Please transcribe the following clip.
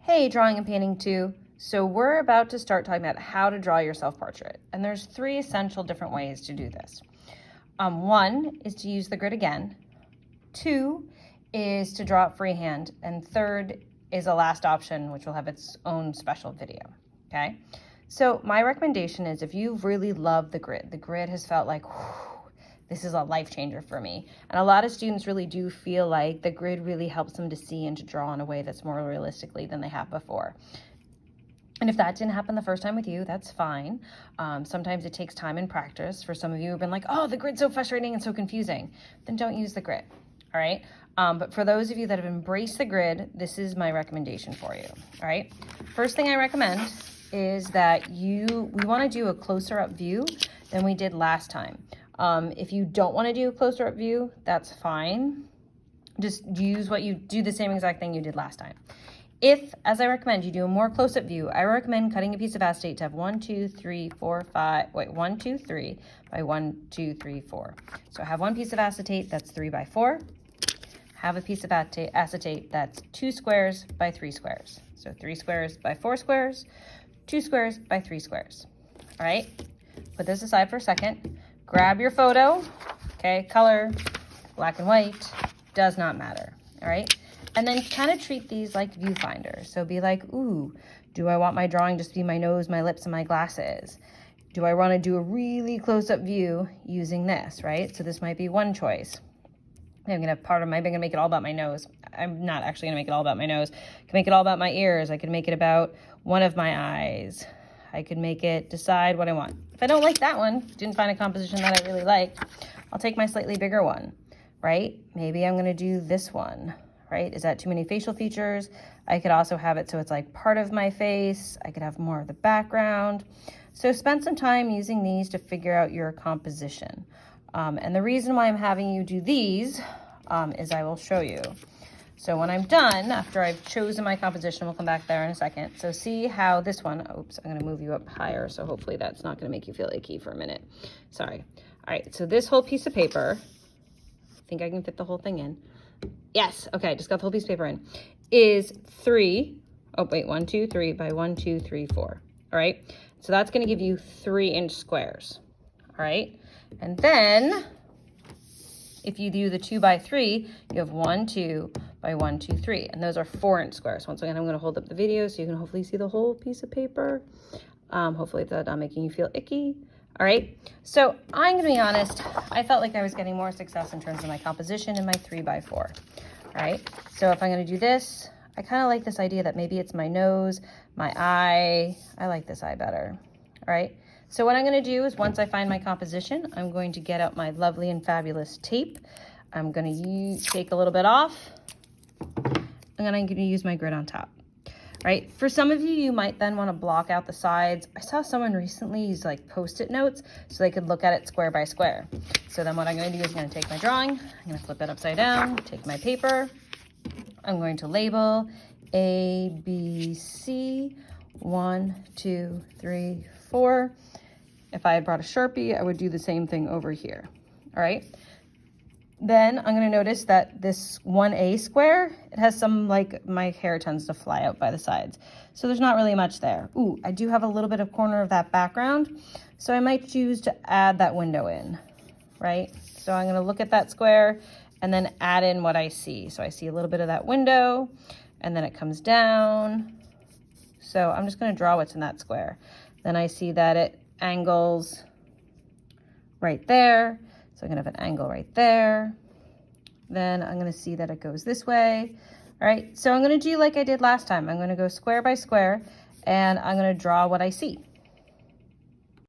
Hey, Drawing and Painting 2. So we're about to start talking about how to draw your self-portrait. And there's 3 essential different ways to do this. 1 is to use the grid again. 2 is to draw it freehand. And 3rd is a last option, which will have its own special video, okay? So my recommendation is if you really love the grid has felt like, whew, this is a life changer for me. And a lot of students really do feel like the grid really helps them to see and to draw in a way that's more realistically than they have before. And if that didn't happen the first time with you, that's fine. Sometimes it takes time and practice. For some of you who've been like, oh, the grid's so frustrating and so confusing, then don't use the grid, all right? But for those of you that have embraced the grid, this is my recommendation for you, all right? First thing I recommend is that we wanna do a closer up view than we did last time. If you don't want to do a closer up view, that's fine. Just do the same exact thing you did last time. If, as I recommend, you do a more close-up view, I recommend cutting a piece of acetate to have 1, 2, 3 by 1, 2, 3, 4. So I have one piece of acetate that's 3 by 4. Have a piece of acetate that's 2 squares by 3 squares. So 3 squares by 4 squares, 2 squares by 3 squares. All right, put this aside for a second. Grab your photo, okay, color, black and white, does not matter, all right? And then kind of treat these like viewfinders. So be like, ooh, do I want my drawing just to be my nose, my lips, and my glasses? Do I want to do a really close-up view using this, right? So this might be one choice. I'm gonna make it all about my nose. I'm not actually gonna make it all about my nose. I can make it all about my ears. I can make it about one of my eyes. I could make it decide what I want. If I don't like that one, didn't find a composition that I really liked, I'll take my slightly bigger one, right? Maybe I'm gonna do this one, right? Is that too many facial features? I could also have it so it's like part of my face. I could have more of the background. So spend some time using these to figure out your composition. And the reason why I'm having you do these is I will show you. So when I'm done, after I've chosen my composition, we'll come back there in a second. So see how this one, oops, I'm gonna move you up higher, so hopefully that's not gonna make you feel icky for a minute. Sorry. All right, so this whole piece of paper, I think I can fit the whole thing in. Yes, okay, just got the whole piece of paper in, is 1, 2, 3 by 1, 2, 3, 4. All right, so that's gonna give you 3-inch squares, all right? And then, if you do the 2 by 3, you have 1, 2 by 1, 2, 3, and those are 4-inch squares. Once again, I'm going to hold up the video so you can hopefully see the whole piece of paper. Hopefully that's not making you feel icky. All right, so I'm going to be honest, I felt like I was getting more success in terms of my composition in my 3 by 4. All right, so if I'm going to do this, I kind of like this idea that maybe it's my nose, my eye. I like this eye better. All right. So what I'm going to do is once I find my composition, I'm going to get out my lovely and fabulous tape. I'm going to take a little bit off, and then I'm going to use my grid on top. Right? For some of you, you might then want to block out the sides. I saw someone recently use like Post-it notes so they could look at it square by square. So then what I'm going to do is I'm going to take my drawing, I'm going to flip it upside down, take my paper, I'm going to label A, B, C, 1, 2, 3, 4. If I had brought a Sharpie, I would do the same thing over here, all right? Then I'm gonna notice that this 1A square, it has some, like, my hair tends to fly out by the sides. So there's not really much there. Ooh, I do have a little bit of corner of that background, so I might choose to add that window in, right? So I'm gonna look at that square and then add in what I see. So I see a little bit of that window, and then it comes down. So I'm just gonna draw what's in that square. Then I see that it angles right there. So I'm gonna have an angle right there. Then I'm gonna see that it goes this way. All right, so I'm gonna do like I did last time. I'm gonna go square by square and I'm gonna draw what I see.